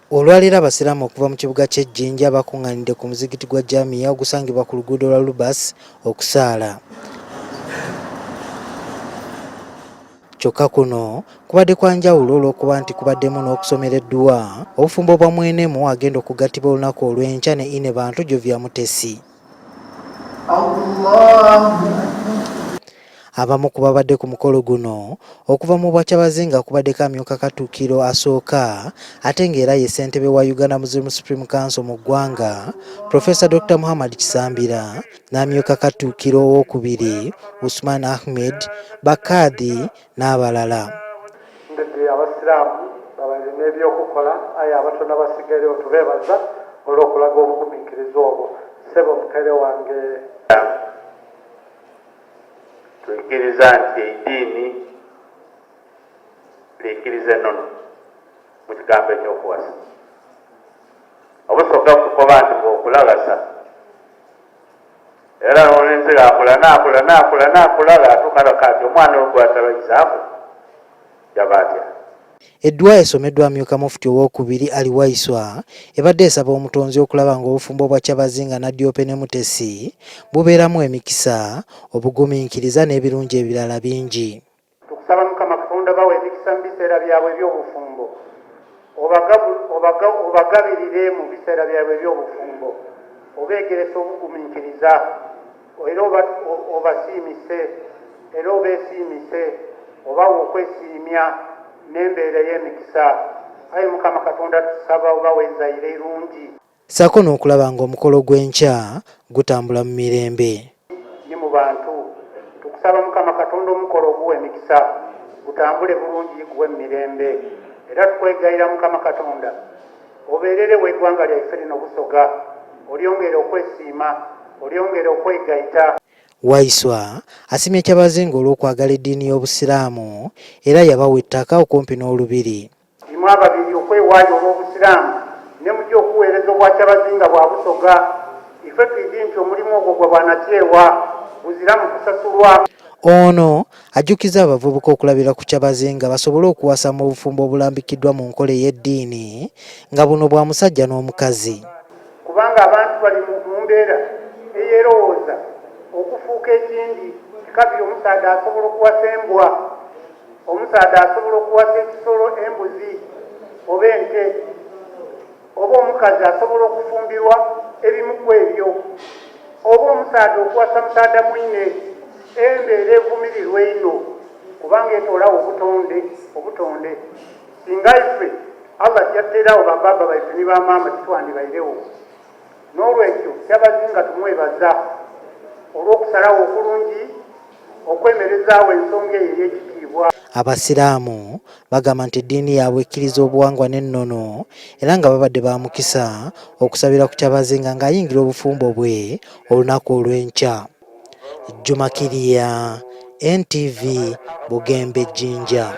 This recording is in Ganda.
Olwaleero abasiraamu okuva mu kibuga ky'e Jinja bakungaanidde ku muzigiti gwa Jamia ogusangibwa ku luguudo lwa Lubas okusaala. Kyokka kuno kubadde kwa njawulo olw'okuba nti kubaddemu n'okusomereddwa obufumbo bwa mwenemu agenda okugattibwa olunaku olw'enkya ne Ine Bantu Jovia Mutesi. Abamu ku babadde ku mukolo guno okuva mu Bwakyabazinga kubaddeko amyuka Katuukiro asooka ate ng'era ye ssentebe wa Uganda Muslim Supreme Council mu ggwanga Professor Dr. Muhammad Kisambira n'amyuka Katuukiro owookubiri Usman Ahmed Bakadhi n'abalala. Ndedde abasiraamu babalina ebyokukola aye abatono basigaire otubeebaza olw'okulaga obugumiikiriza obwo. Ssebo mukere wange tuikiriza nti eddiini liikiriza ennono mu kigambo ekyokuwasa. Obusooka kukoba nti bw'okulagasa era n'olenzi n'akula atuuka kati omwana we gw'atalayizaako yaba atya. Eddwa esomeddwa amyuka Mufti owookubiri Ali Waiswa ebadde esaba omutonzi okulaba ng'obufumbo bwa Kyabazinga Nadyope ne Mutesi bubeeramu emikisa, obugumiikiriza n'ebirungi ebirala bingi. Tukusaba Mukama Katonda bawe emikisa mu biseera byabwe eby'obufumbo, obagabirire mu biseera byabwe eby'obufumbo, obeegeresa obugumiikiriza era obasiimise era obeesiimise obawa okwesiimya n'embeera y'emikisa. Ayi Mukama Katonda tusaba obawezaire irungi ssaako n'okulaba ng'omukolo gw'enkya gutambula mu mirembe. Ni mu bantu tukusaba Mukama Katonda omukolo oguwa emikisa gutambule bulungi guwe mu mirembe era tukwegayira Mukama Katonda obeerere w'eggwanga lyaffe lino obusoga, olyongere okwesiima, olyongere okwegayita. Waiswa asimye Kyabazinga olw'okwagala eddiini y'Obusiraamu era yabawa ettaka okumpi n'olubiri. Imwe ababiri okwewaayo olw'Obusiraamu ne mujja okuweereza obwa Kyabazinga bwa Busoga. Ife tuyigi nti omulimu ogwo gwe bwanakyewa buzira mu kusasulwa. Ono ajjukiza abavubuka okulabira ku Kyabazinga basobole okuwasa mu bufumbo obulambikiddwa mu nkola ey'eddiini nga buno bwa musajja n'omukazi. Kubanga abantu bali mu mbeera eyerowooza okufuuka ekindi kikabiri. Omusaadde asobola okuwasa embwa, omusaadde asobola okuwasa ekisolo, embuzi oba ente, oba omukazi asobola okufumbirwa ebimu ku ebyo, oba omusaadde okuwasa musaada mwine. Embeera evumirirwa eno kubanga etolawo obutonde. Singa ife Allah kyatteerawo bababa baife ne bamaama titwandibairewo. N'olwekyo Kyabazinga tumwebaza olw'okusalawo okulungi okwemerezaawo ensonga eyo ey'ekitiibwa. Abasiraamu bagamba nti eddiini yaabwe ekkiriza obuwangwa n'ennono era nga babadde ba mukisa okusabira ku Kyabazinga ng'ayingira obufumbo bwe olunaku olw'enkya. Juma Kiria, NTV, Bugembe Jinja.